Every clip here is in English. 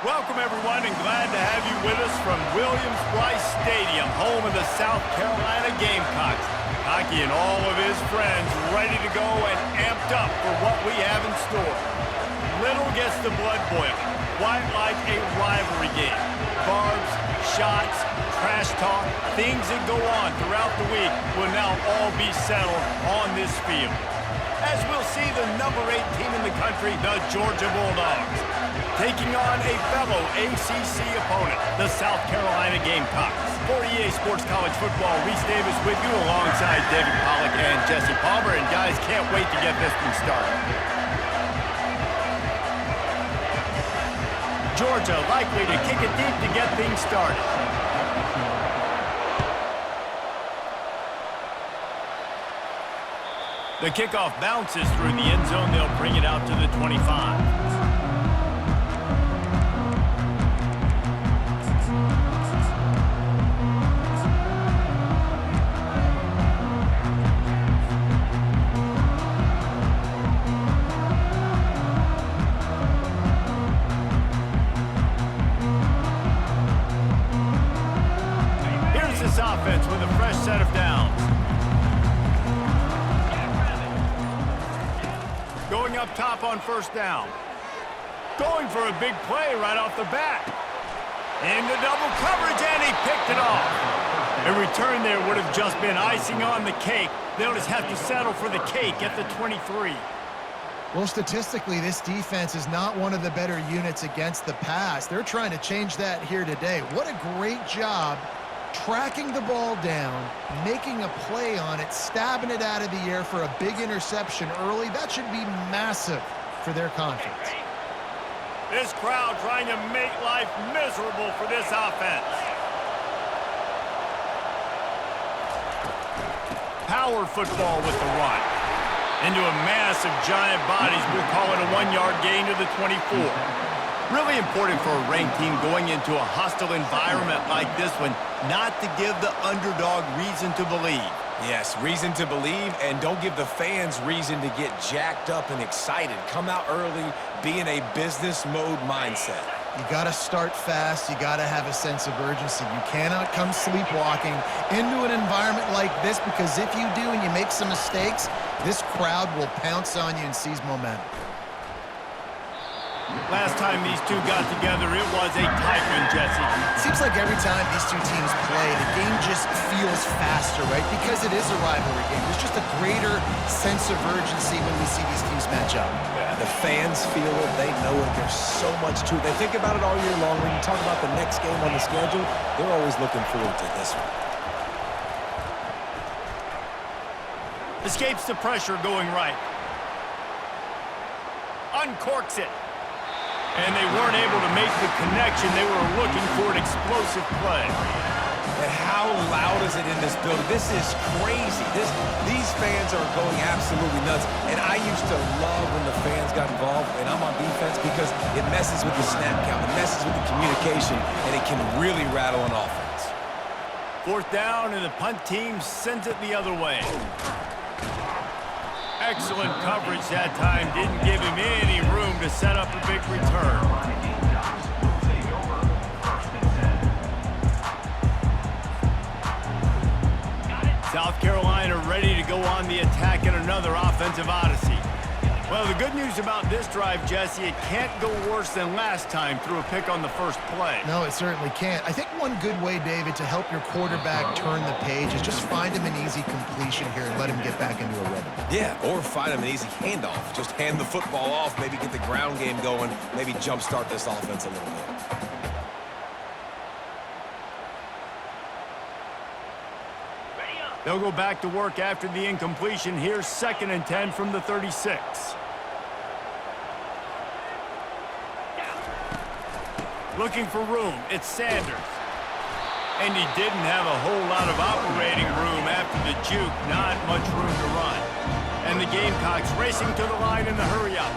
Welcome, everyone, and glad to have you with us from Williams-Brice Stadium, home of the South Carolina Gamecocks. Hockey and all of his friends ready to go and amped up for what we have in store. Little gets the blood boiling, quite like a rivalry game. Barbs, shots, trash talk, things that go on throughout the week will now all be settled on this field. As we'll see the number 8 team in the country, the Georgia Bulldogs, taking on a fellow ACC opponent, the South Carolina Gamecocks. For EA Sports College Football, Reese Davis with you alongside David Pollack and Jesse Palmer. And guys, can't wait to get this one started. Georgia likely to kick it deep to get things started. The kickoff bounces through the end zone. They'll bring it out to the 25. Here's this offense with a fresh set of downs. Going up top on first down. Going for a big play right off the bat. Into double coverage, and he picked it off. A return there would have just been icing on the cake. They'll just have to settle for the cake at the 23. Well, statistically, this defense is not one of the better units against the pass. They're trying to change that here today. What a great job tracking the ball down, making a play on it, stabbing it out of the air for a big interception early. That should be massive for their confidence. This crowd trying to make life miserable for this offense. Power football with the run. Into a mass of giant bodies. We'll call it a 1-yard gain to the 24. Really important for a ranked team going into a hostile environment like this one, not to give the underdog reason to believe. Yes, reason to believe, and don't give the fans reason to get jacked up and excited. Come out early, be in a business mode mindset. You got to start fast. You got to have a sense of urgency. You cannot come sleepwalking into an environment like this, because if you do and you make some mistakes, this crowd will pounce on you and seize momentum. Last time these two got together, it was a tight one, Jesse. Seems like every time these two teams play, the game just feels faster, right? Because it is a rivalry game. There's just a greater sense of urgency when we see these teams match up. Yeah, the fans feel it. They know it. There's so much to it. They think about it all year long. When you talk about the next game on the schedule, they're always looking forward to this one. Escapes the pressure going right. Uncorks it. And they weren't able to make the connection. They were looking for an explosive play. And how loud is it in this building? This is crazy. These fans are going absolutely nuts. And I used to love when the fans got involved, and I'm on defense, because it messes with the snap count. It messes with the communication, and it can really rattle an offense. 4th down, and the punt team sends it the other way. Excellent coverage that time. Didn't give him any room to set up a big return. South Carolina ready to go on the attack in another offensive odyssey. Well, the good news about this drive, Jesse, it can't go worse than last time through a pick on the first play. No, it certainly can't. I think one good way, David, to help your quarterback turn the page is just find him an easy completion here and let him get back into a rhythm. Yeah, or find him an easy handoff. Just hand the football off, maybe get the ground game going, maybe jumpstart this offense a little bit. They'll go back to work after the incompletion. Here's 2nd and 10 from the 36. Looking for room. It's Sanders. And he didn't have a whole lot of operating room after the juke. Not much room to run. And the Gamecocks racing to the line in the hurry-up.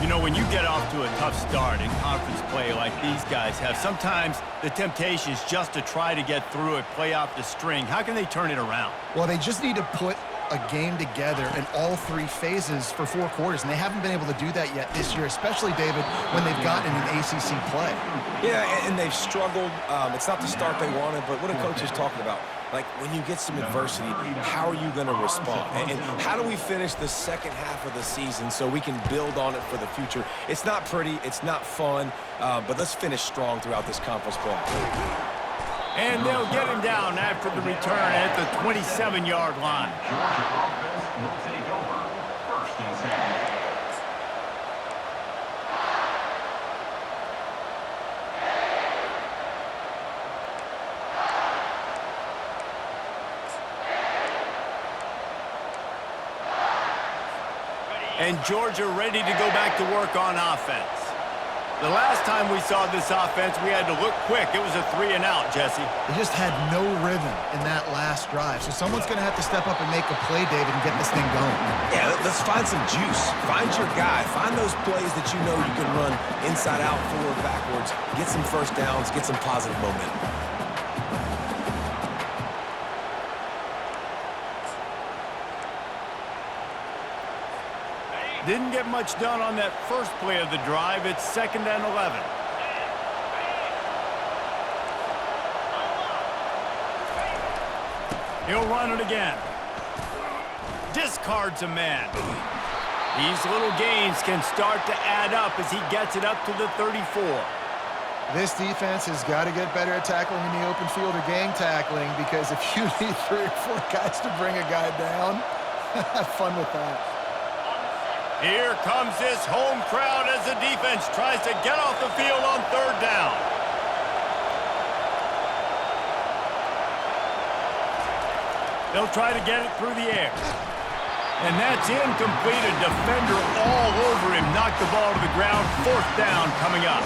You know, when you get off to a tough start in conference play like these guys have, sometimes the temptation is just to try to get through it, play off the string. How can they turn it around? Well, they just need to put a game together in all three phases for 4 quarters, and they haven't been able to do that yet this year, especially, David, when they've gotten an ACC play. Yeah, and they've struggled. It's not the start they wanted, but what a coach is talking about. Like, when you get some adversity, how are you going to respond? And how do we finish the second half of the season so we can build on it for the future? It's not pretty. It's not fun. But let's finish strong throughout this conference play. And they'll get him down after the return at the 27-yard line. And Georgia ready to go back to work on offense. The last time we saw this offense, we had to look quick. It was a 3-and-out, Jesse. They just had no rhythm in that last drive. So someone's going to have to step up and make a play, David, and get this thing going. Yeah, let's find some juice. Find your guy. Find those plays that you know you can run inside out, forward, backwards. Get some first downs. Get some positive momentum. Didn't get much done on that first play of the drive. It's 2nd and 11. He'll run it again. Discards a man. These little gains can start to add up as he gets it up to the 34. This defense has got to get better at tackling in the open field or gang tackling, because if you need 3 or 4 guys to bring a guy down, have fun with that. Here comes this home crowd as the defense tries to get off the field on 3rd down. They'll try to get it through the air. And that's incomplete. A defender all over him. Knocked the ball to the ground. 4th down coming up.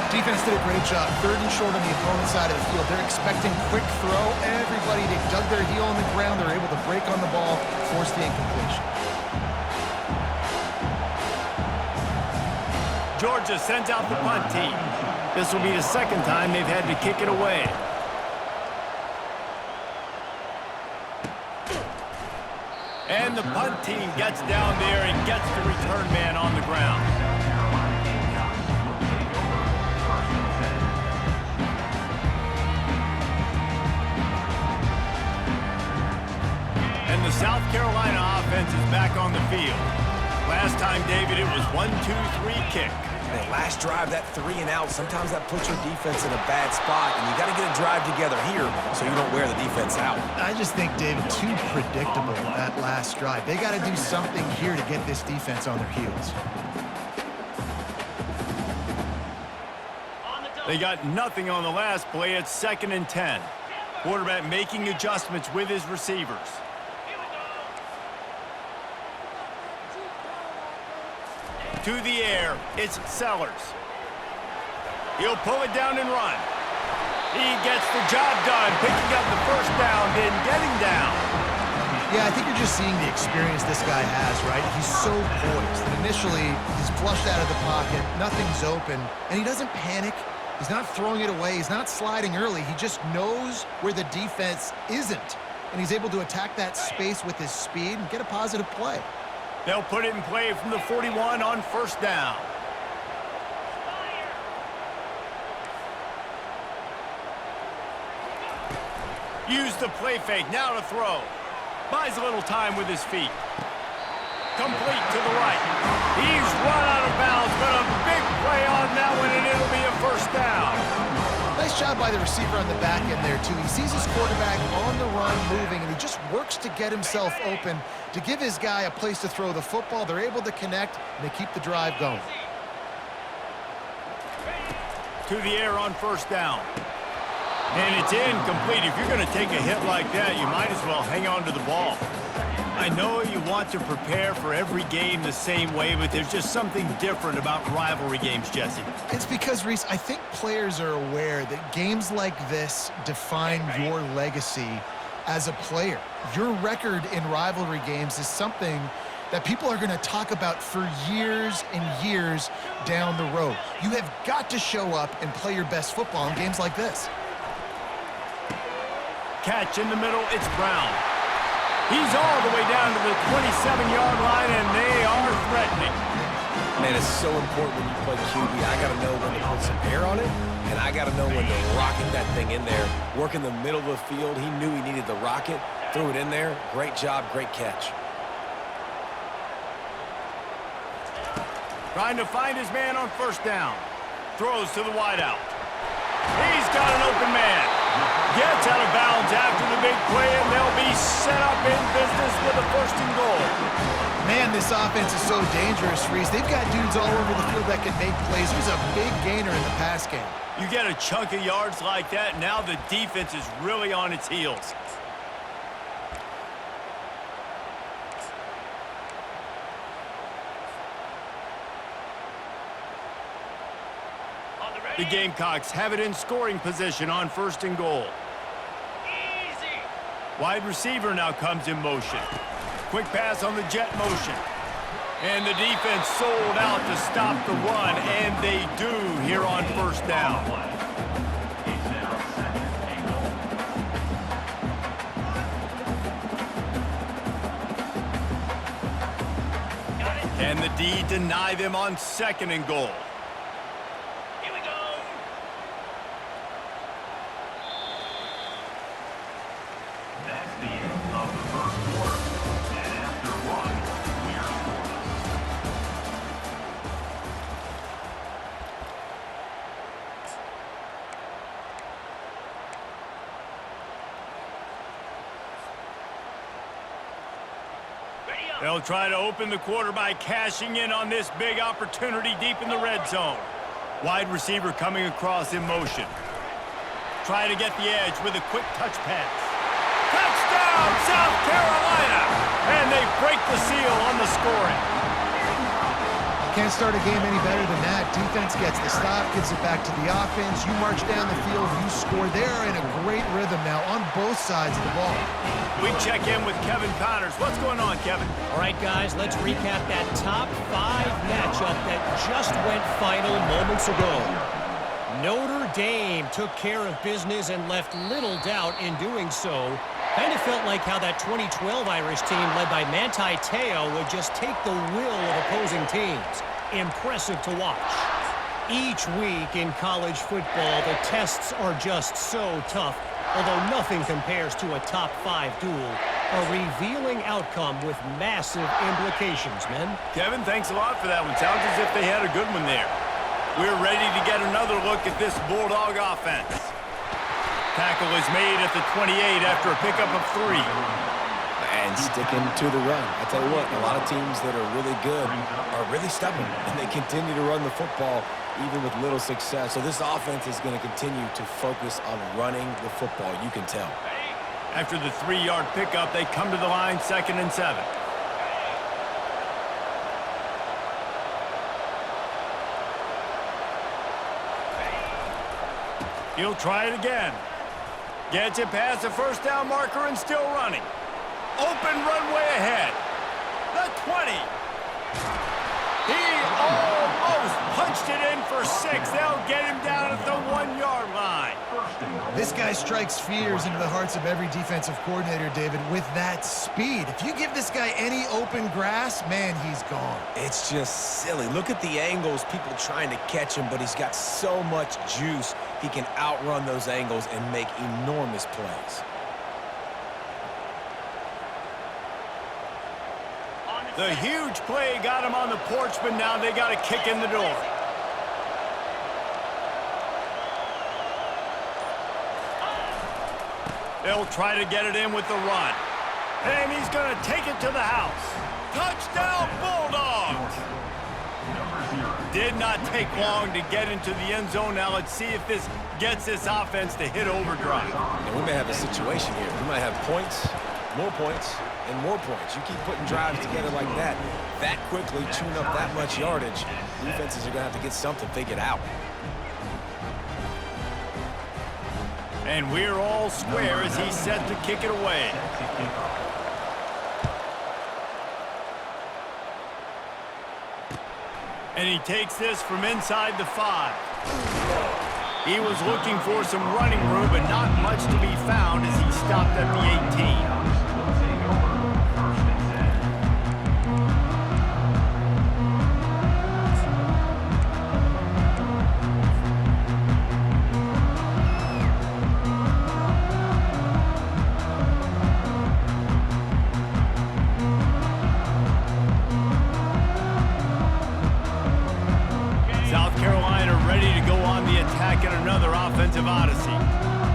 Defense did a great job. 3rd and short on the opponent's side of the field. They're expecting quick throw. Everybody, they dug their heel on the ground. They're able to break on the ball, force the incompletion. Georgia sends out the punt team. This will be the 2nd time they've had to kick it away. And the punt team gets down there and gets the return man on the ground. And the South Carolina offense is back on the field. Last time, David, it was 1-2-3 kick. Man, last drive, that 3-and-out, sometimes that puts your defense in a bad spot, and you got to get a drive together here so you don't wear the defense out. I just think, David, too predictable that last drive. They got to do something here to get this defense on their heels. They got nothing on the last play. It's 2nd and 10. Quarterback making adjustments with his receivers. To the air, it's Sellers. He'll pull it down and run. He gets the job done, picking up the 1st down, then getting down. Yeah, I think you're just seeing the experience this guy has, right? He's so poised. And initially, he's flushed out of the pocket, nothing's open, and he doesn't panic. He's not throwing it away. He's not sliding early. He just knows where the defense isn't, and he's able to attack that space with his speed and get a positive play. They'll put it in play from the 41 on 1st down. Use the play fake, now to throw. Buys a little time with his feet. Complete to the right. He's run out of bounds, but a big play on that one, and it'll be a 1st down. Nice job by the receiver on the back end there, too. He sees his quarterback on the run moving, and he just works to get himself open to give his guy a place to throw the football. They're able to connect, and they keep the drive going. To the air on 1st down. And it's incomplete. If you're going to take a hit like that, you might as well hang on to the ball. I know you want to prepare for every game the same way, but there's just something different about rivalry games, Jesse. It's because, Reese, I think players are aware that games like this define your legacy as a player. Your record in rivalry games is something that people are going to talk about for years and years down the road. You have got to show up and play your best football in games like this. Catch in the middle, it's Brown. He's all the way down to the 27-yard line, and they are threatening. Man, it's so important when you play QB. I got to know when to put some air on it, and I got to know when to rocket that thing in there. Work in the middle of the field. He knew he needed the rocket. Threw it in there. Great job, great catch. Trying to find his man on first down. Throws to the wideout. He's got an open man. Gets out of bounds after the big play, and they'll be set up in business with a first and goal. Man, this offense is so dangerous, Reese. They've got dudes all over the field that can make plays. There's a big gainer in the pass game. You get a chunk of yards like that, now the defense is really on its heels. The Gamecocks have it in scoring position on first and goal. Easy. Wide receiver now comes in motion. Quick pass on the jet motion. And the defense sold out to stop the run, and they do here on first down. Can the D deny them on second and goal? They'll try to open the quarter by cashing in on this big opportunity deep in the red zone. Wide receiver coming across in motion. Try to get the edge with a quick touch pass. Touchdown, South Carolina! And they break the seal on the scoring. Can't start a game any better than that. Defense gets the stop, gets it back to the offense. You march down the field, you score. They're in a great rhythm now on both sides of the ball. We check in with Kevin Connors. What's going on, Kevin? All right, guys, let's recap that top 5 matchup that just went final moments ago. Notre Dame took care of business and left little doubt in doing so. Kind of felt like how that 2012 Irish team led by Manti Te'o would just take the will of opposing teams. Impressive to watch. Each week in college football, the tests are just so tough. Although nothing compares to a top 5 duel, a revealing outcome with massive implications, men. Kevin, thanks a lot for that one. Sounds as if they had a good one there. We're ready to get another look at this Bulldog offense. Tackle is made at the 28 after a pickup of 3. And sticking to the run. I tell you what, a lot of teams that are really good are really stubborn, and they continue to run the football even with little success. So this offense is going to continue to focus on running the football. You can tell. After the 3-yard pickup, they come to the line 2nd and 7. He'll try it again. Gets it past the first down marker and still running. Open runway ahead. The 20. He almost punched it in for 6. They'll get him down at the 1-yard line. This guy strikes fears into the hearts of every defensive coordinator, David, with that speed. If you give this guy any open grass, man, he's gone. It's just silly. Look at the angles, people trying to catch him, but he's got so much juice. He can outrun those angles and make enormous plays. The huge play got him on the porch, but now they got a kick in the door. They'll try to get it in with the run. And he's going to take it to the house. Touchdown, Bulldogs! Did not take long to get into the end zone. Now let's see if this gets this offense to hit overdrive. And we may have a situation here. We might have points, and more points. You keep putting drives together like that quickly, tune up that much yardage, defenses are going to have to get something figured out. And we're all square as he's set to kick it away. And he takes this from inside the 5. He was looking for some running room, but not much to be found as he stopped at the 18. making another offensive odyssey.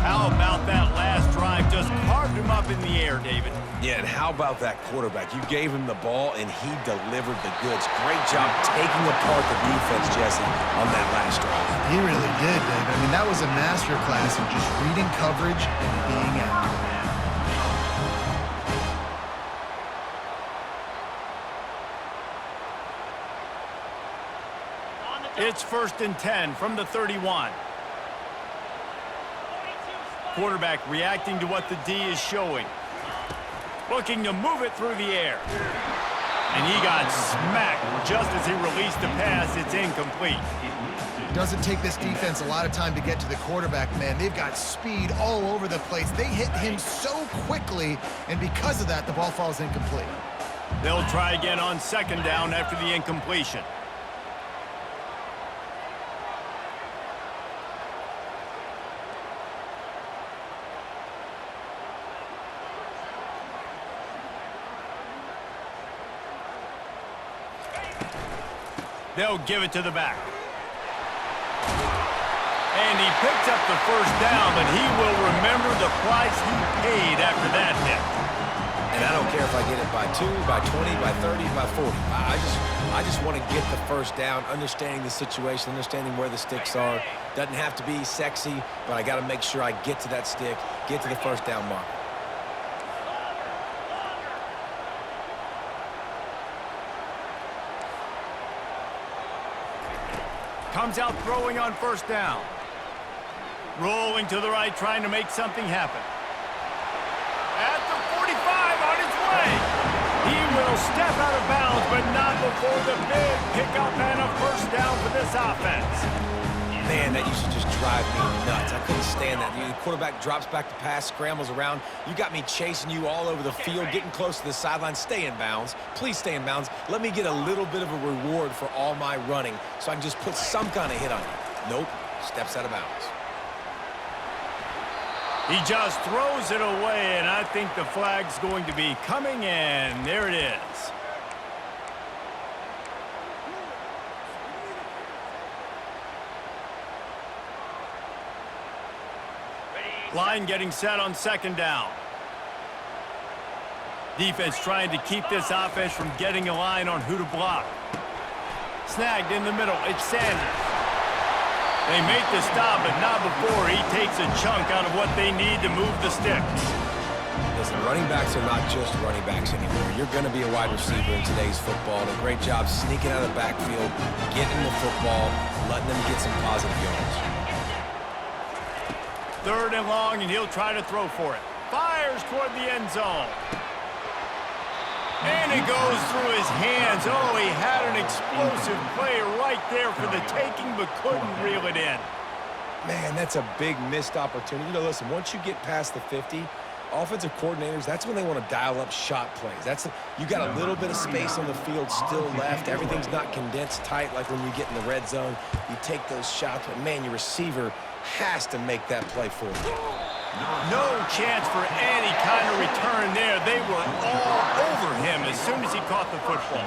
How about that last drive? Just carved him up in the air, David. Yeah, and how about that quarterback? You gave him the ball, and he delivered the goods. Great job taking apart the defense, Jesse, on that last drive. He really did, David. I mean, that was a masterclass in just reading coverage and being accurate. It's 1st and 10 from the 31. Quarterback reacting to what the D is showing. Looking to move it through the air. And he got smacked just as he released the pass. It's incomplete. Doesn't take this defense a lot of time to get to the quarterback, man. They've got speed all over the place. They hit him so quickly, and because of that, the ball falls incomplete. They'll try again on 2nd down after the incompletion. They'll give it to the back. And he picks up the 1st down, but he will remember the price he paid after that hit. And I don't care if I get it by 2, by 20, by 30, by 40. I just want to get the 1st down, understanding the situation, understanding where the sticks are. Doesn't have to be sexy, but I got to make sure I get to that stick, get to the 1st down mark. Comes out throwing on 1st down. Rolling to the right, trying to make something happen. At the 45, on his way. He will step out of bounds, but not before the big pickup and a 1st down for this offense. Man, that used to just drive me nuts. I couldn't stand that. The quarterback drops back to pass, scrambles around. You got me chasing you all over the field, getting close to the sideline. Stay in bounds. Please stay in bounds. Let me get a little bit of a reward for all my running so I can just put some kind of hit on you. Nope. Steps out of bounds. He just throws it away, and I think the flag's going to be coming in. There it is. Line getting set on 2nd down. Defense trying to keep this offense from getting a line on who to block. Snagged in the middle. It's Sanders. They make the stop, but not before he takes a chunk out of what they need to move the sticks. Listen, running backs are not just running backs anymore. You're going to be a wide receiver in today's football. And a great job sneaking out of the backfield, getting the football, letting them get some positive yards. 3rd and long, and he'll try to throw for it. Fires toward the end zone. And it goes through his hands. Oh, he had an explosive play right there for the taking, but couldn't reel it in. Man, that's a big missed opportunity. You know, listen, once you get past the 50, offensive coordinators, that's when they want to dial up shot plays. You got a little bit of space on the field still left. Everything's not condensed tight like when you get in the red zone. You take those shots, but man, your receiver has to make that play for you. No chance for any kind of return there. They were all over him as soon as he caught the football.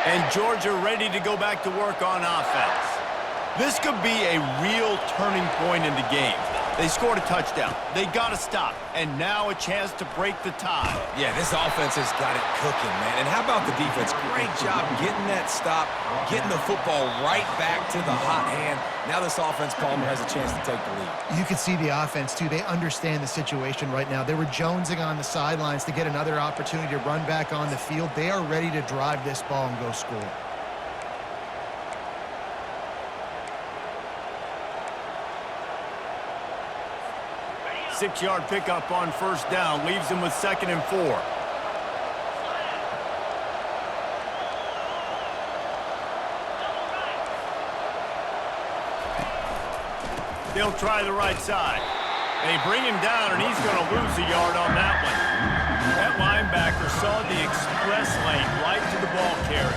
And Georgia ready to go back to work on offense. This could be a real turning point in the game. They scored a touchdown. They got to stop. And now a chance to break the tie. Yeah, this offense has got it cooking, man. And how about the defense? Great job getting that stop, getting the football right back to the hot hand. Now this offense, Palmer, has a chance to take the lead. You can see the offense, too. They understand the situation right now. They were jonesing on the sidelines to get another opportunity to run back on the field. They are ready to drive this ball and go score. Six-yard pickup on 1st down. Leaves him with 2nd and 4. They'll try the right side. They bring him down, and he's going to lose a yard on that one. That linebacker saw the express lane right to the ball carrier.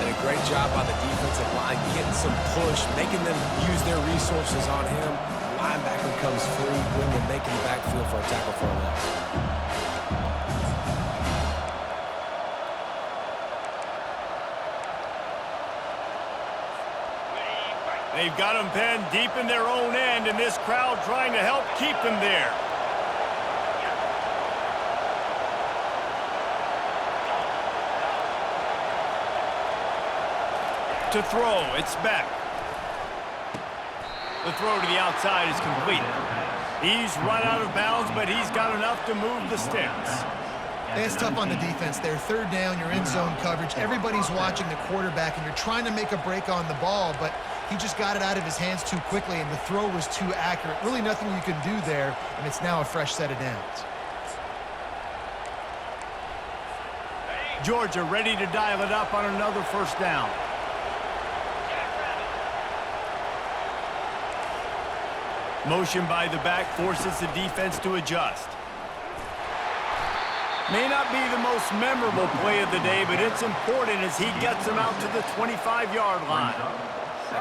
And a Great job by the defensive line, getting some push, making them use their resources on him. Linebacker comes free, bringing him, making the backfield for a tackle for a loss. They've got them pinned deep in their own end, and this crowd trying to help keep them there. To throw, it's back. The throw to the outside is complete. He's run out of bounds, but he's got enough to move the sticks. It's tough on the defense there. Third down, you're in zone coverage. Everybody's watching the quarterback, and you're trying to make a break on the ball, but he just got it out of his hands too quickly, and the throw was too accurate. Really nothing you can do there, and it's now a fresh set of downs. Georgia ready to dial it up on another first down. Motion by the back forces the defense to adjust. May not be the most memorable play of the day, but it's important as he gets them out to the 25-yard line.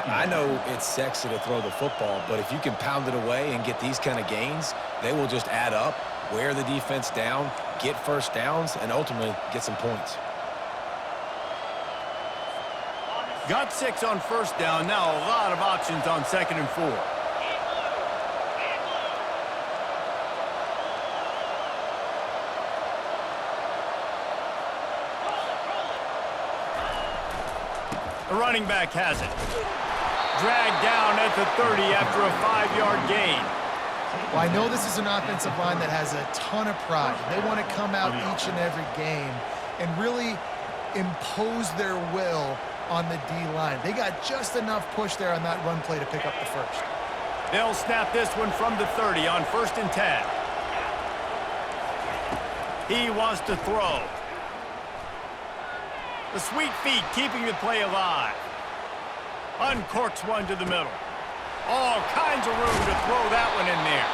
I know it's sexy to throw the football, but if you can pound it away and get these kind of gains, they will just add up, wear the defense down, get first downs, and ultimately get some points. Got 6 on first down. Now a lot of options on 2nd and 4. The running back has it. Dragged down at the 30 after a 5-yard gain. Well, I know this is an offensive line that has a ton of pride. They want to come out each and every game and really impose their will on the D-line. They got just enough push there on that run play to pick up the first. They'll snap this one from the 30 on 1st and 10. He wants to throw. The sweet feet keeping the play alive. Uncorks one to the middle. All kinds of room to throw that one in there.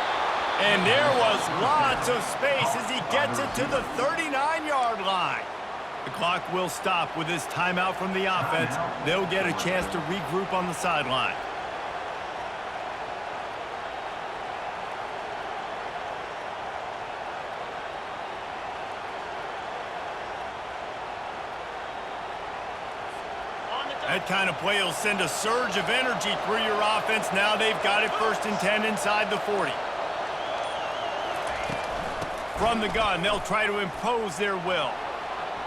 And there was lots of space as he gets it to the 39-yard line. The clock will stop with this timeout from the offense. They'll get a chance to regroup on the sideline. That kind of play will send a surge of energy through your offense. Now they've got it 1st and 10 inside the 40. From the gun, they'll try to impose their will.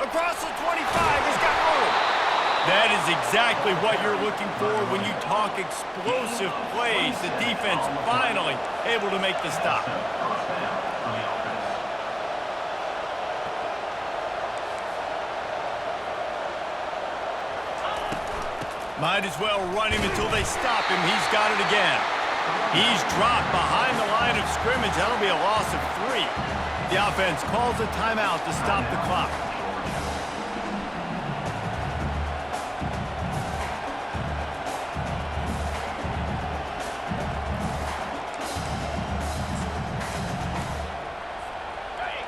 Across the 25, he's got room. That is exactly what you're looking for when you talk explosive plays. The defense finally able to make the stop. Might as well run him until they stop him. He's got it again. He's dropped behind the line of scrimmage. That'll be a loss of 3. The offense calls a timeout to stop the clock.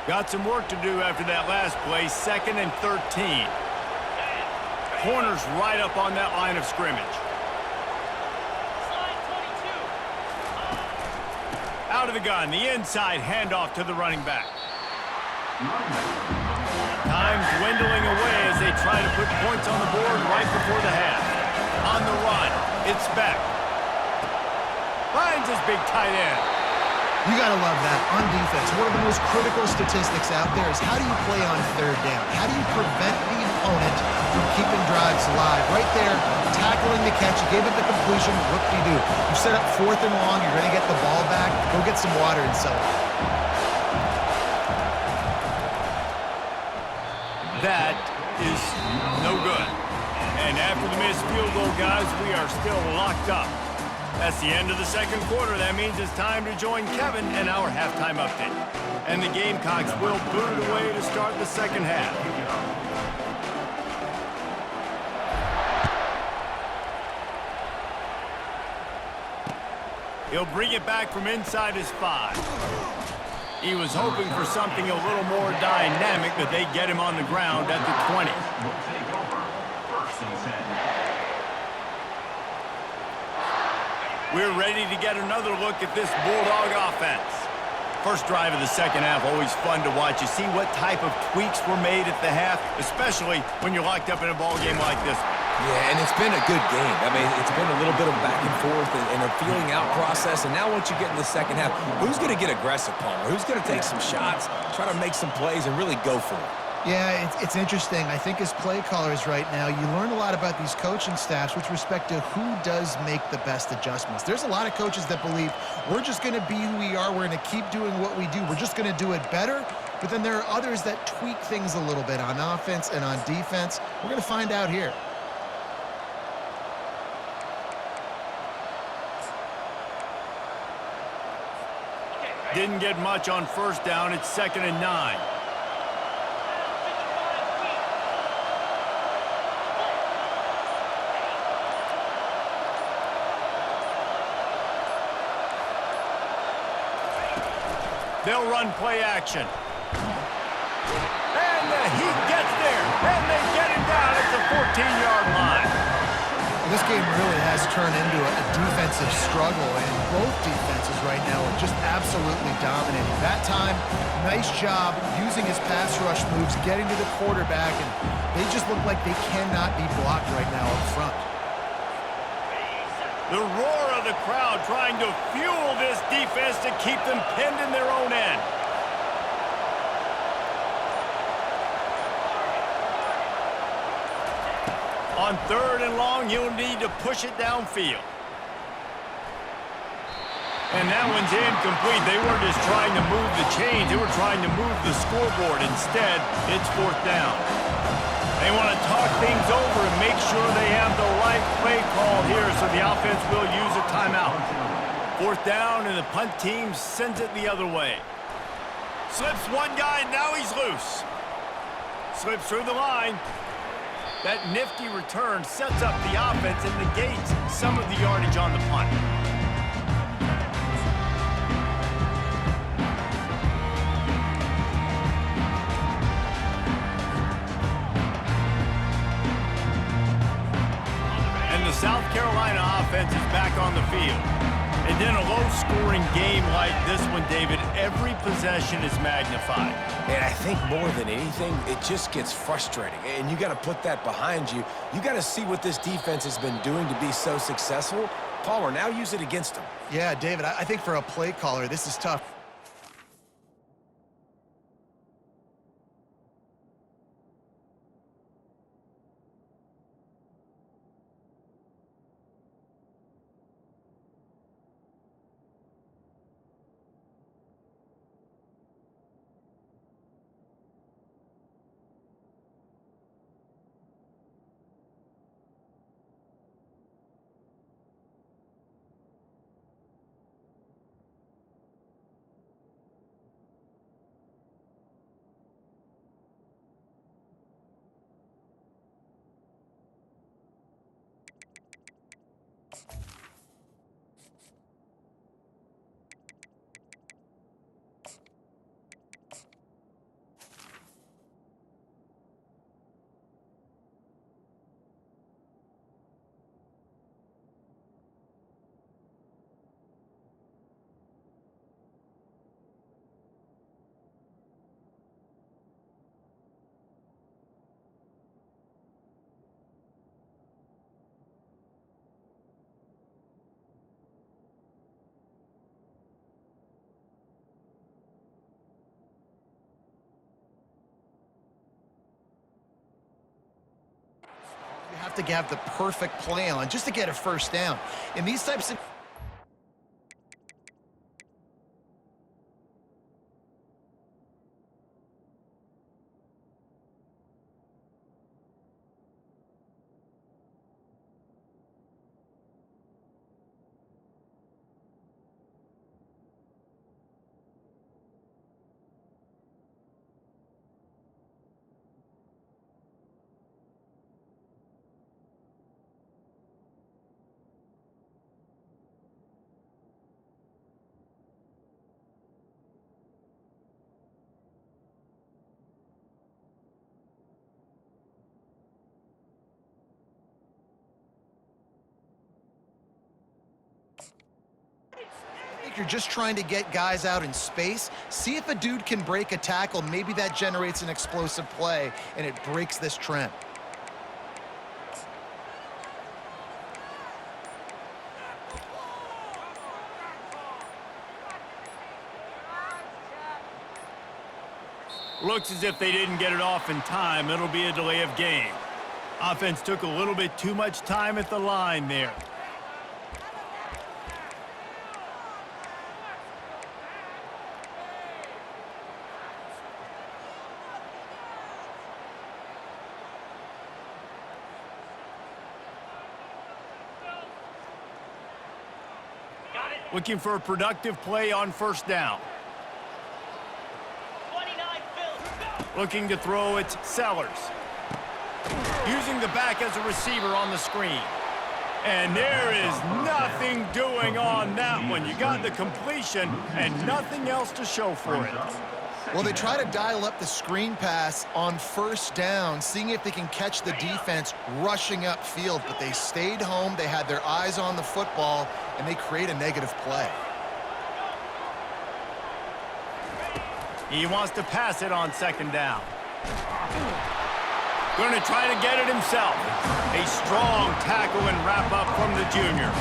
Got some work to do after that last play. 2nd and 13. Corner's right up on that line of scrimmage. Out of the gun, the inside handoff to the running back. Time dwindling away as they try to put points on the board right before the half. On the run, it's back. Finds his big tight end. You got to love that on defense. One of the most critical statistics out there is how do you play on 3rd down? How do you prevent the opponent from keeping drives alive? Right there, tackling the catch. You gave it the completion. Whoop-de-doo. You set up 4th and long. You're going to get the ball back. Go get some water and celebrate. That is no good. And after the missed field goal, guys, we are still locked up. That's the end of the 2nd quarter. That means it's time to join Kevin in our halftime update. And the Gamecocks will boot it away to start the 2nd half. He'll bring it back from inside his 5. He was hoping for something a little more dynamic, but they get him on the ground at the 20. We're ready to get another look at this Bulldog offense. First drive of the second half, always fun to watch. You see what type of tweaks were made at the half, especially when you're locked up in a ball game like this. Yeah, and it's been a good game. I mean, it's been a little bit of back and forth and a feeling out process. And now once you get in the second half, who's going to get aggressive, Palmer? Who's going to take some shots, try to make some plays, and really go for it? Yeah, it's interesting. I think as play callers right now, you learn a lot about these coaching staffs with respect to who does make the best adjustments. There's a lot of coaches that believe we're just going to be who we are. We're going to keep doing what we do. We're just going to do it better. But then there are others that tweak things a little bit on offense and on defense. We're going to find out here. Didn't get much on first down. It's 2nd and 9. They'll run play action. And he gets there. And they get him down at the 14-yard line. This game really has turned into a defensive struggle, and both defenses right now are just absolutely dominating. That time, nice job using his pass rush moves, getting to the quarterback, and they just look like they cannot be blocked right now up front. The roar of the crowd trying to fuel this defense to keep them pinned in their own end. On 3rd and long, he'll need to push it downfield. And that one's incomplete. They weren't just trying to move the chains. They were trying to move the scoreboard. Instead, it's 4th down. They want to talk things over and make sure they have the right play call here, so the offense will use a timeout. 4th down, and the punt team sends it the other way. Slips one guy, now he's loose. Slips through the line. That nifty return sets up the offense and negates some of the yardage on the punt. And the South Carolina offense is back on the field. And in a low-scoring game like this one, David, every possession is magnified. And I think more than anything, it just gets frustrating. And you got to put that behind you. You got to see what this defense has been doing to be so successful. Palmer, now use it against them. Yeah, David, I think for a play caller, this is tough. You have to have the perfect play on just to get a first down. In these types of like you're just trying to get guys out in space. See if a dude can break a tackle. Maybe that generates an explosive play, and it breaks this trend. Looks as if they didn't get it off in time. It'll be a delay of game. Offense took a little bit too much time at the line there. Looking for a productive play on first down. Looking to throw, it's Sellers. Using the back as a receiver on the screen. And there is nothing doing on that one. You got the completion and nothing else to show for it. Well, they try to dial up the screen pass on first down, seeing if they can catch the defense rushing upfield, but they stayed home, they had their eyes on the football, and they create a negative play. He wants to pass it on second down. Going to try to get it himself. A strong tackle and wrap up from the junior.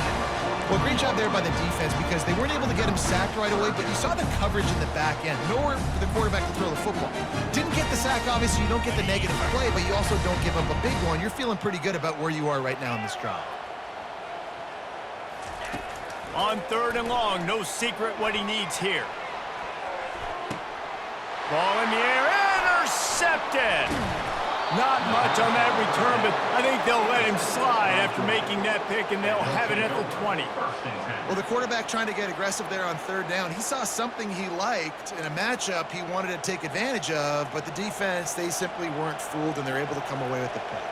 Well, great job there by the defense because they weren't able to get him sacked right away, but you saw the coverage in the back end. Nowhere for the quarterback to throw the football. Didn't get the sack, obviously. You don't get the negative play, but you also don't give up a big one. You're feeling pretty good about where you are right now in this drive. On third and long, no secret what he needs here. Ball in the air, intercepted. Not much on that return, but I think they'll let him slide after making that pick, and they'll have it at the 20. Well, the quarterback trying to get aggressive there on third down. He saw something he liked in a matchup he wanted to take advantage of, but the defense, they simply weren't fooled, and they're able to come away with the pick.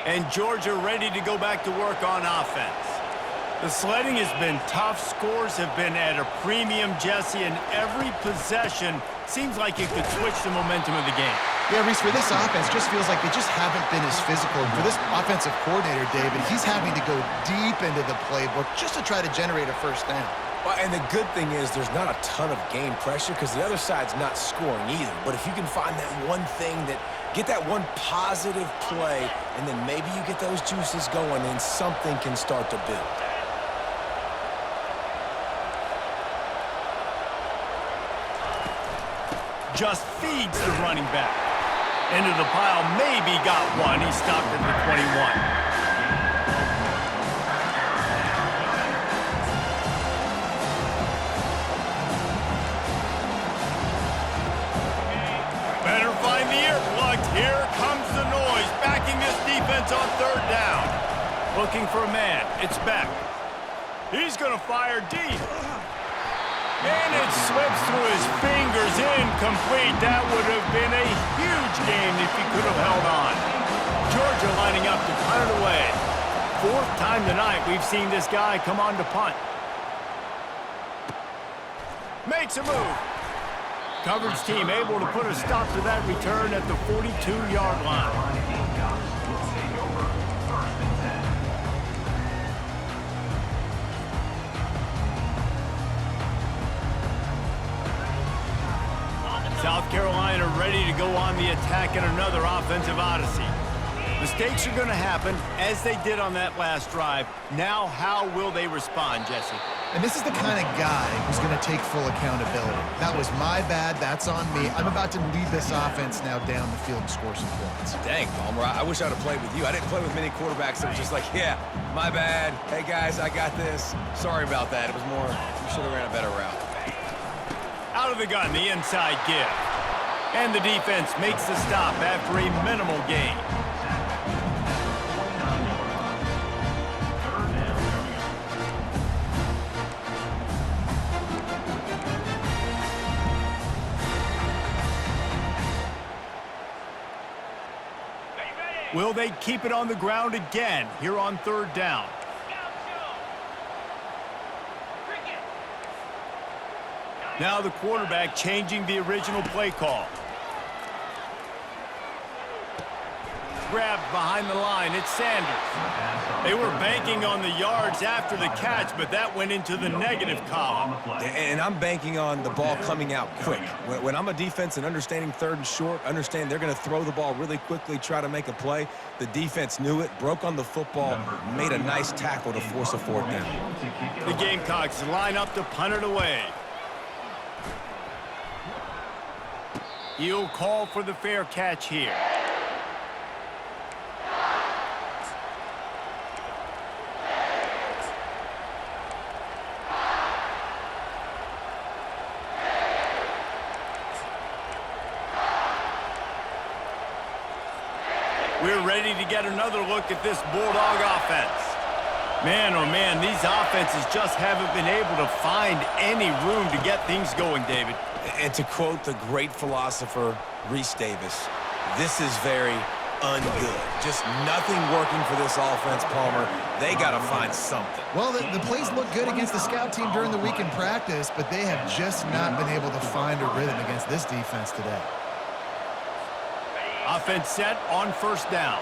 And Georgia ready to go back to work on offense. The sledding has been tough. Scores have been at a premium, Jesse, and every possession seems like it could switch the momentum of the game. Yeah, Reese, for this offense, just feels like they just haven't been as physical. And for this offensive coordinator, David, he's having to go deep into the playbook just to try to generate a first down. Well, and the good thing is there's not a ton of game pressure because the other side's not scoring either. But if you can find that one thing get that one positive play, and then maybe you get those juices going and something can start to build. Just feeds the running back. Into the pile, maybe got one. He stopped at the 21. Better find the earplugs. Here comes the noise. Backing this defense on third down. Looking for a man. It's Beck. He's going to fire deep. And it slips through his fingers, incomplete. That would have been a huge game if he could have held on. Georgia lining up to punt it away. Fourth time tonight we've seen this guy come on to punt. Makes a move. Coverage team able to put a stop to that return at the 42-yard line. South Carolina ready to go on the attack in another offensive odyssey. Mistakes are going to happen, as they did on that last drive. Now, how will they respond, Jesse? And this is the kind of guy who's going to take full accountability. That was my bad. That's on me. I'm about to lead this offense now down the field and score some points. Dang, Palmer, I wish I'd have played with you. I didn't play with many quarterbacks that were just like, yeah, my bad. Hey, guys, I got this. Sorry about that. It was more, you should have ran a better route. Out of the gun, the inside give. And the defense makes the stop after a minimal gain. Will they keep it on the ground again here on third down? Now the quarterback changing the original play call. Grabbed behind the line, it's Sanders. They were banking on the yards after the catch, but that went into the negative column. And I'm banking on the ball coming out quick. When I'm a defense and understanding third and short, understand they're going to throw the ball really quickly, try to make a play. The defense knew it, broke on the football, made a nice tackle to force a fourth down. The Gamecocks line up to punt it away. He'll call for the fair catch here. We're ready to get another look at this Bulldog offense. Man, oh man, these offenses just haven't been able to find any room to get things going, David. And to quote the great philosopher, Reese Davis, this is very ungood. Just nothing working for this offense, Palmer. They got to find something. Well, the plays look good against the scout team during the week in practice, but they have just not been able to find a rhythm against this defense today. Offense set on first down.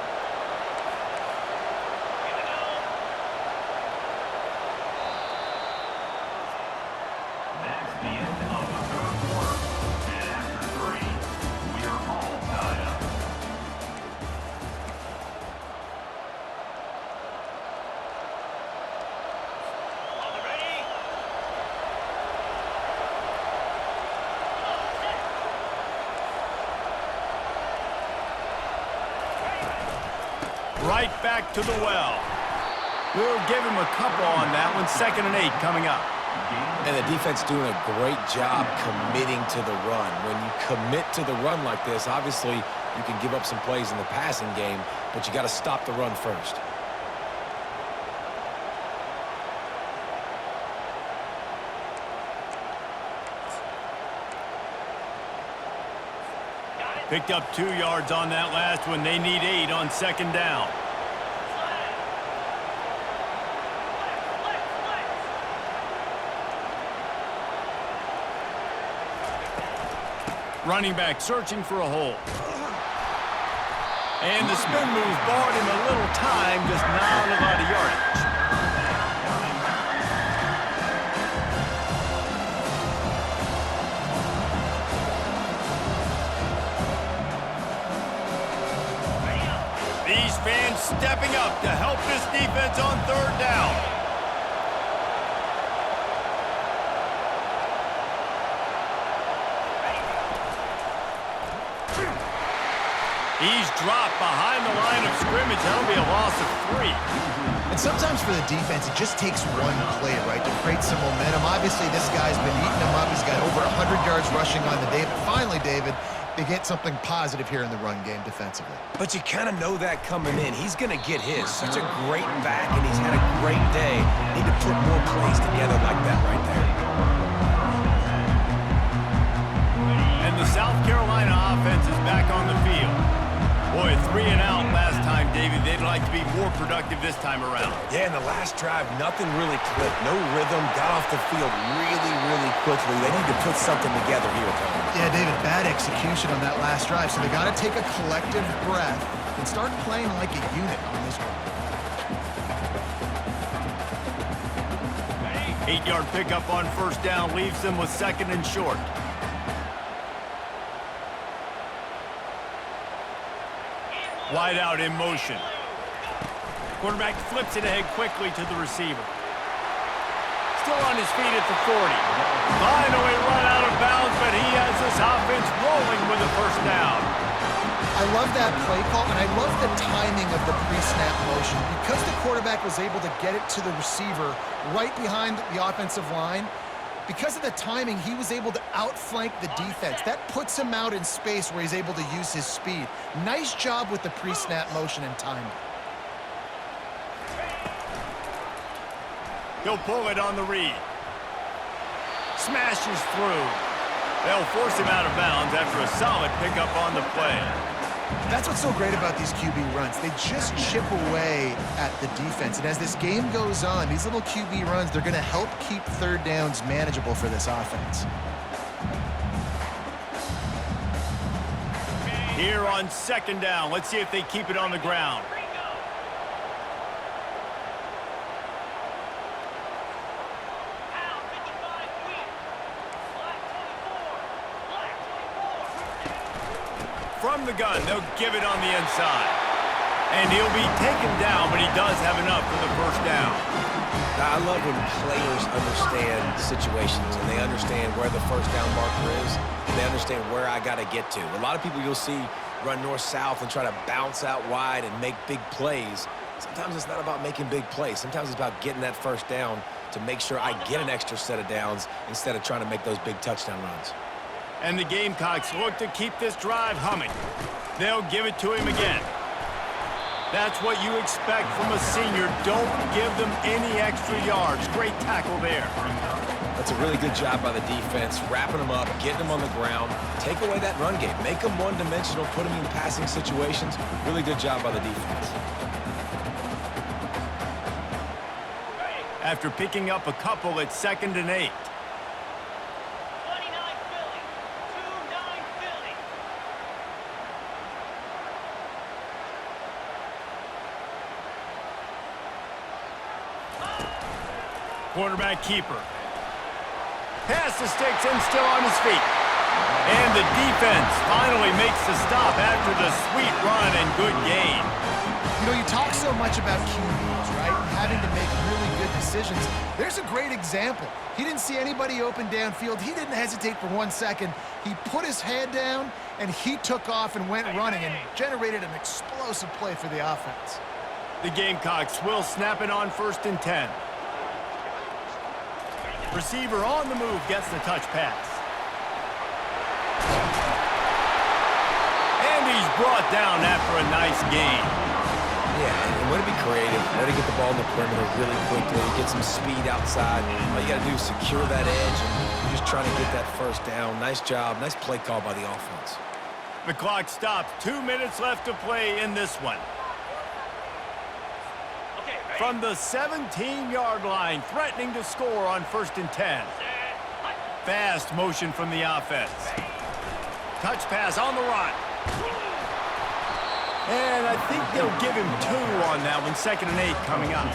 Right back to the well. We'll give him a couple on that one. 2nd and 8 coming up. And the defense doing a great job committing to the run. When you commit to the run like this, obviously you can give up some plays in the passing game, but you got to stop the run first. Picked up 2 yards on that last one. They need 8 on 2nd down. Running back searching for a hole. And the spin move bought him a little time, just not a lot of yardage. These fans stepping up to help this defense on 3rd down. He's dropped behind the line of scrimmage. That'll be a loss of 3. And sometimes for the defense, it just takes one play, right, to create some momentum. Obviously, this guy's been eating them up. He's got over 100 yards rushing on the day. But finally, David, they get something positive here in the run game defensively. But you kind of know that coming in. He's going to get his. Such a great back, and he's had a great day. Need to put more plays together like that right there. And the South Carolina offense is back on the field. Boy, 3 and out last time, David. They'd like to be more productive this time around. Yeah, in the last drive, nothing really clicked. No rhythm. Got off the field really, really quickly. They need to put something together here, Tony. Yeah, David, bad execution on that last drive. So they got to take a collective breath and start playing like a unit on this one. 8-yard pickup on first down leaves them with 2nd and short. Wide out in motion. Quarterback flips it ahead quickly to the receiver. Still on his feet at the 40. Finally run out of bounds, but he has this offense rolling with a first down. I love that play call, and I love the timing of the pre-snap motion. Because the quarterback was able to get it to the receiver right behind the offensive line, because of the timing, he was able to outflank the defense. That puts him out in space where he's able to use his speed. Nice job with the pre-snap motion and timing. He'll pull it on the read. Smashes through. They'll force him out of bounds after a solid pickup on the play. That's what's so great about these QB runs. They just chip away at the defense. And as this game goes on, these little QB runs, they're going to help keep 3rd downs manageable for this offense. Here on second down, let's see if they keep it on the ground. From the gun, they'll give it on the inside. And he'll be taken down, but he does have enough for the first down. I love when players understand situations and they understand where the first down marker is and they understand where I got to get to. A lot of people you'll see run north-south and try to bounce out wide and make big plays. Sometimes it's not about making big plays. Sometimes it's about getting that first down to make sure I get an extra set of downs instead of trying to make those big touchdown runs. And the Gamecocks look to keep this drive humming. They'll give it to him again. That's what you expect from a senior. Don't give them any extra yards. Great tackle there. That's a really good job by the defense, wrapping them up, getting them on the ground, take away that run game, make them one-dimensional, put them in passing situations. Really good job by the defense. After picking up a couple, it's 2nd and 8. Quarterback keeper. Pass the sticks and still on his feet. And the defense finally makes the stop after the sweet run and good gain. You know, you talk so much about QBs, right? Having to make really good decisions. There's a great example. He didn't see anybody open downfield. He didn't hesitate for 1 second. He put his head down, and he took off and went running and generated an explosive play for the offense. The Gamecocks will snap it on 1st and 10. Receiver on the move gets the touch pass. And he's brought down after a nice gain. Yeah, and way to be creative, way to get the ball in the perimeter really quickly, get some speed outside. All you got to do is secure that edge, and you're just trying to get that first down. Nice job, nice play call by the offense. The clock stops. 2 minutes left to play in this one. From the 17-yard line, threatening to score on 1st and 10. Fast motion from the offense. Touch pass on the run. And I think they'll give him 2 on that one. 2nd and 8 coming up.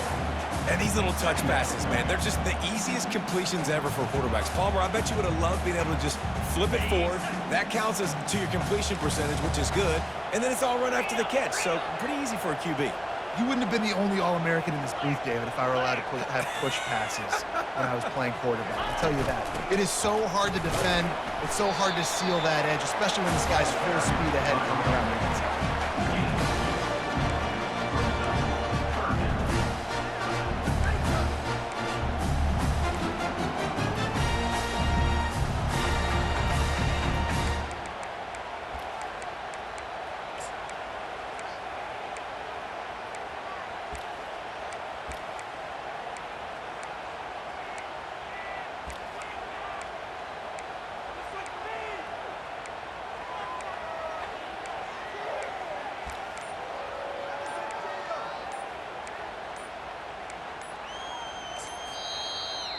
And these little touch passes, man, they're just the easiest completions ever for quarterbacks. Palmer, I bet you would have loved being able to just flip it forward. That counts as to your completion percentage, which is good. And then it's all run after the catch, so pretty easy for a QB. You wouldn't have been the only All-American in this booth, David, if I were allowed to have push passes when I was playing quarterback. I'll tell you that. It is so hard to defend. It's so hard to seal that edge, especially when this guy's full speed ahead coming around the inside.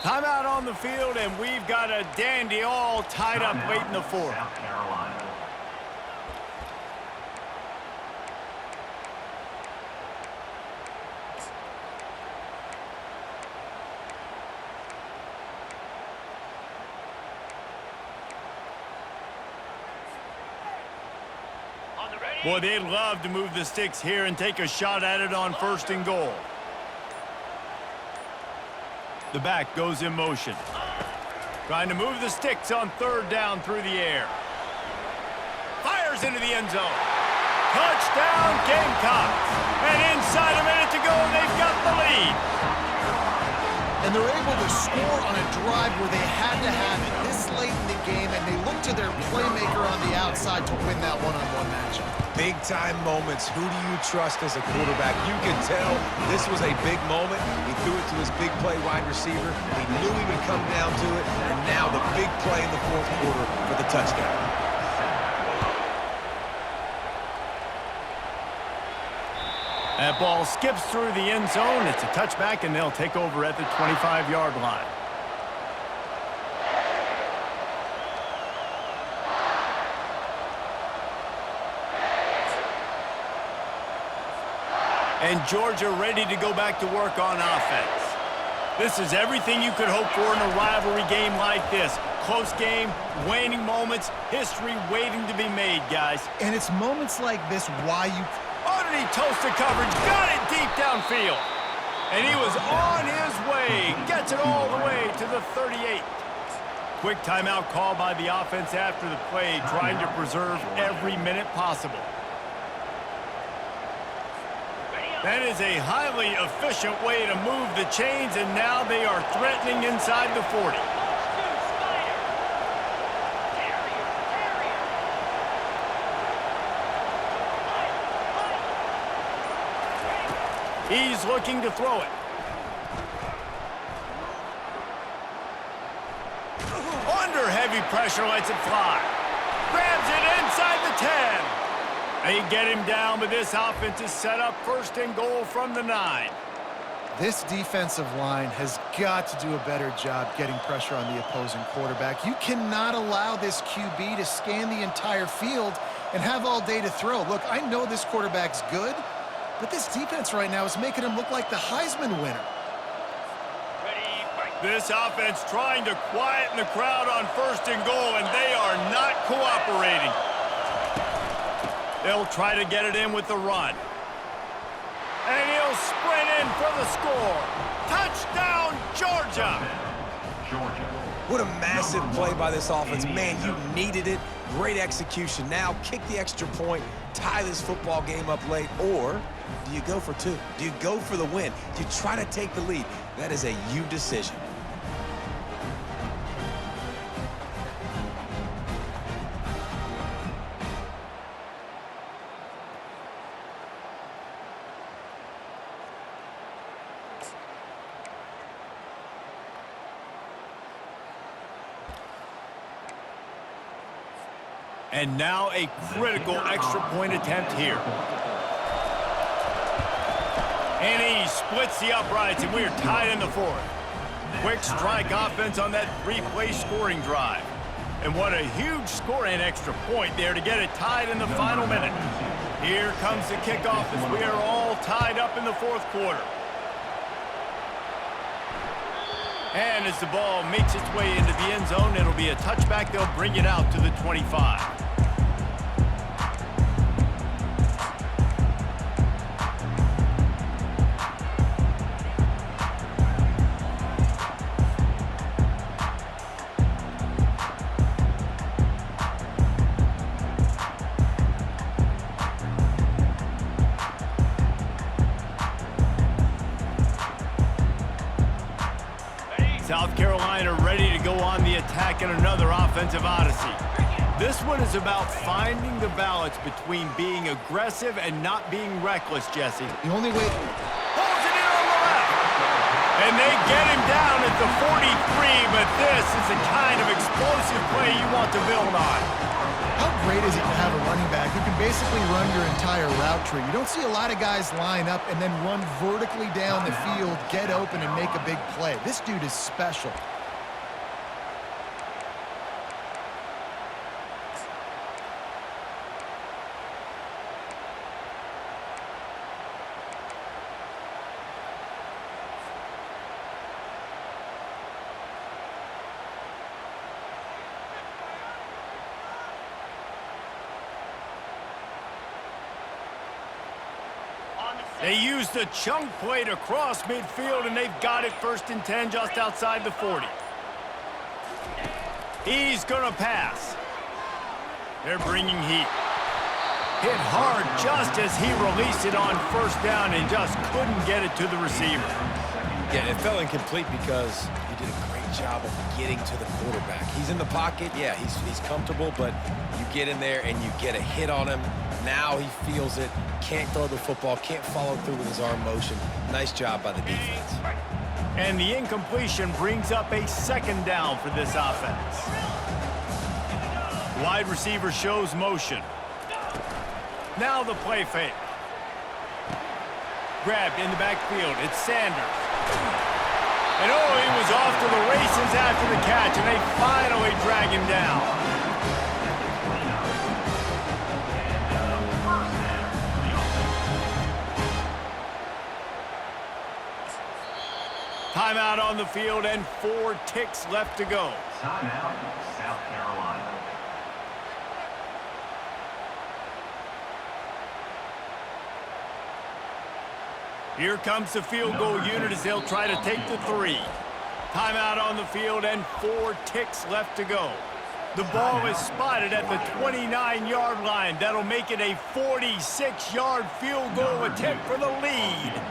Timeout on the field, and we've got a dandy all tied up late in the 4th. South Carolina. Boy, they'd love to move the sticks here and take a shot at it on 1st and goal. The back goes in motion. Trying to move the sticks on 3rd down through the air. Fires into the end zone. Touchdown, Gamecocks. And inside a minute to go, they've got the lead. And they're able to score on a drive where they had to have it this late in the game, and they look to their playmaker on the outside to win that one-on-one matchup. Big-time moments. Who do you trust as a quarterback? You can tell this was a big moment. He threw it to his big play wide receiver. He knew he would come down to it, and now the big play in the 4th quarter for the touchdown. That ball skips through the end zone. It's a touchback, and they'll take over at the 25-yard line. And Georgia ready to go back to work on offense. This is everything you could hope for in a rivalry game like this. Close game, waning moments, history waiting to be made, guys. And it's moments like this why you... Underneath toasted coverage, got it deep downfield. And he was on his way, gets it all the way to the 38. Quick timeout call by the offense after the play, trying to preserve every minute possible. That is a highly efficient way to move the chains, and now they are threatening inside the 40. He's looking to throw it. Under heavy pressure, lets it fly. Grabs it inside the 10. They get him down, but this offense is set up first and goal from the 9. This defensive line has got to do a better job getting pressure on the opposing quarterback. You cannot allow this QB to scan the entire field and have all day to throw. Look, I know this quarterback's good, but this defense right now is making him look like the Heisman winner. This offense trying to quieten the crowd on first and goal, and they are not cooperating. They'll try to get it in with the run. And he'll sprint in for the score. Touchdown, Georgia! What a massive play by this offense. Man, you needed it. Great execution. Now kick the extra point, tie this football game up late, or do you go for 2? Do you go for the win? Do you try to take the lead? That is a you decision. And now a critical extra point attempt here. And he splits the uprights, and we are tied in the 4th. Quick strike offense on that 3-play scoring drive. And what a huge score and extra point there to get it tied in the final minute. Here comes the kickoff as we are all tied up in the 4th quarter. And as the ball makes its way into the end zone, it'll be a touchback. They'll bring it out to the 25. South Carolina ready to go on the attack in another offensive odyssey. This one is about finding the balance between being aggressive and not being reckless, Jesse. The only way... Pulls it in on the left. And they get him down at the 43, but this is the kind of explosive play you want to build on. How great is it to have a running back who can basically run your entire route tree? You don't see a lot of guys line up and then run vertically down the field, get open, and make a big play. This dude is special. They use the chunk play to cross midfield, and they've got it 1st and 10 just outside the 40. He's going to pass. They're bringing heat. Hit hard just as he released it on 1st down and just couldn't get it to the receiver. Yeah, it fell incomplete because he did a great job of getting to the quarterback. He's in the pocket. Yeah, he's comfortable, but you get in there and you get a hit on him. Now he feels it, can't throw the football, can't follow through with his arm motion. Nice job by the defense. And the incompletion brings up a 2nd down for this offense. Wide receiver shows motion. Now the play fake. Grabbed in the backfield. It's Sanders. And oh, he was off to the races after the catch, and they finally drag him down. Timeout on the field and 4 ticks left to go. Timeout, South Carolina. Here comes the field goal unit as they'll try to take the 3. Timeout on the field and 4 ticks left to go. The ball is spotted at the 29-yard line. That'll make it a 46-yard field goal attempt for the lead.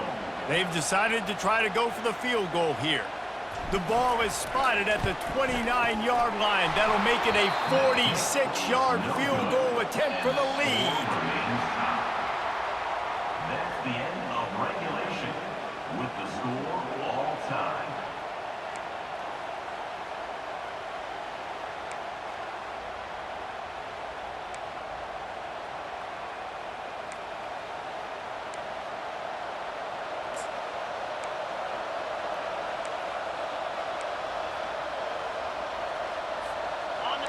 They've decided to try to go for the field goal here. The ball is spotted at the 29-yard line. That'll make it a 46-yard field goal attempt for the lead. That's the end of regulation with the score all time.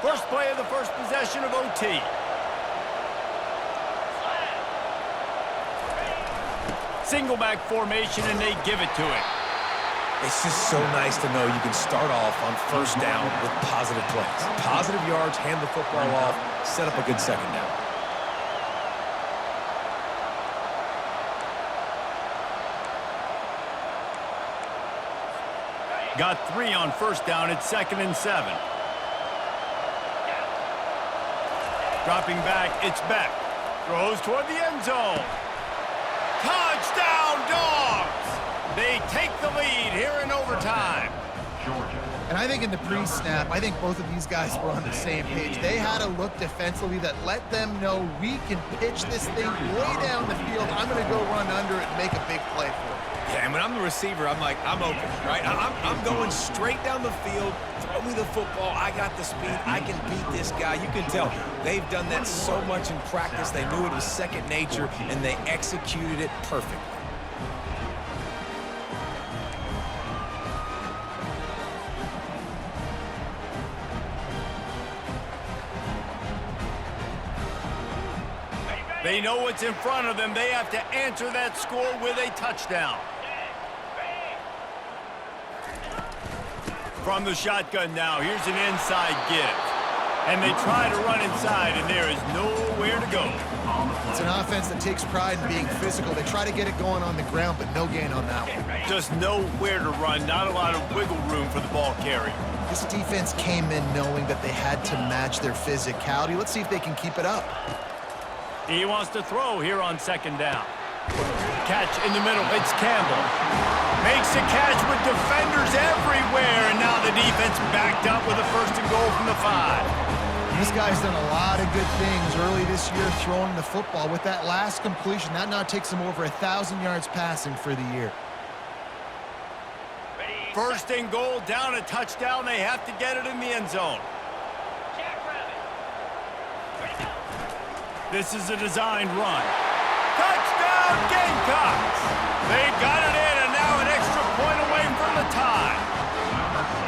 First play of the first possession of OT. Single back formation, and they give it to him. It's just so nice to know you can start off on first down with positive plays. Positive yards, hand the football off, set up a good second down. Got 3 on first down. It's 2nd and 7. Dropping back, it's Beck. Throws toward the end zone. Touchdown, Dogs! They take the lead here in overtime. And I think in the pre-snap, I think both of these guys were on the same page. They had a look defensively that let them know we can pitch this thing way down the field. I'm going to go run under it and make a big play for it. Yeah, and when I'm the receiver, I'm like, I'm open, right? I'm going straight down the field. Throw me the football. I got the speed. I can beat this guy. You can tell they've done that so much in practice. They knew it was second nature, and they executed it perfectly. They know what's in front of them. They have to answer that score with a touchdown. From the shotgun now, here's an inside give. And they try to run inside, and there is nowhere to go. It's an offense that takes pride in being physical. They try to get it going on the ground, but no gain on that one. Just nowhere to run, not a lot of wiggle room for the ball carrier. This defense came in knowing that they had to match their physicality. Let's see if they can keep it up. He wants to throw here on 2nd down. Catch in the middle. It's Campbell. Makes a catch with defenders everywhere, and now the defense backed up with a 1st and goal from the 5. This guy's done a lot of good things early this year throwing the football. With that last completion, that now takes him over 1,000 yards passing for the year. 1st and goal, down a touchdown. They have to get it in the end zone. This is a designed run. Touchdown, Gamecocks! They got it in, and now an extra point away from the tie.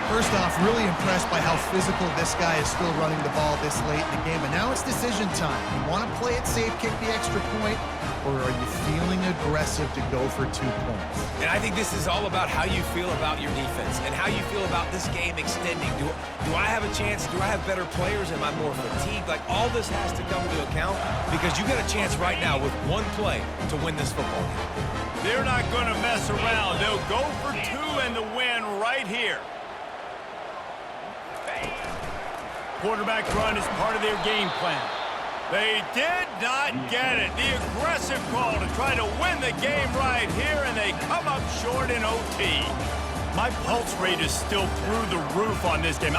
First off, really impressed by how physical this guy is still running the ball this late in the game. And now it's decision time. You want to play it safe, kick the extra point, or are you feeling aggressive to go for 2 points? And I think this is all about how you feel about your defense and how you feel about this game extending. Do I have a chance? Do I have better players? Am I more fatigued? Like, all this has to come into account because you got a chance right now with 1 play to win this football game. They're not going to mess around. They'll go for 2 and the win right here. Quarterback run is part of their game plan. They did not get it. The aggressive call to try to win the game right here, and they come up short in OT. My pulse rate is still through the roof on this game.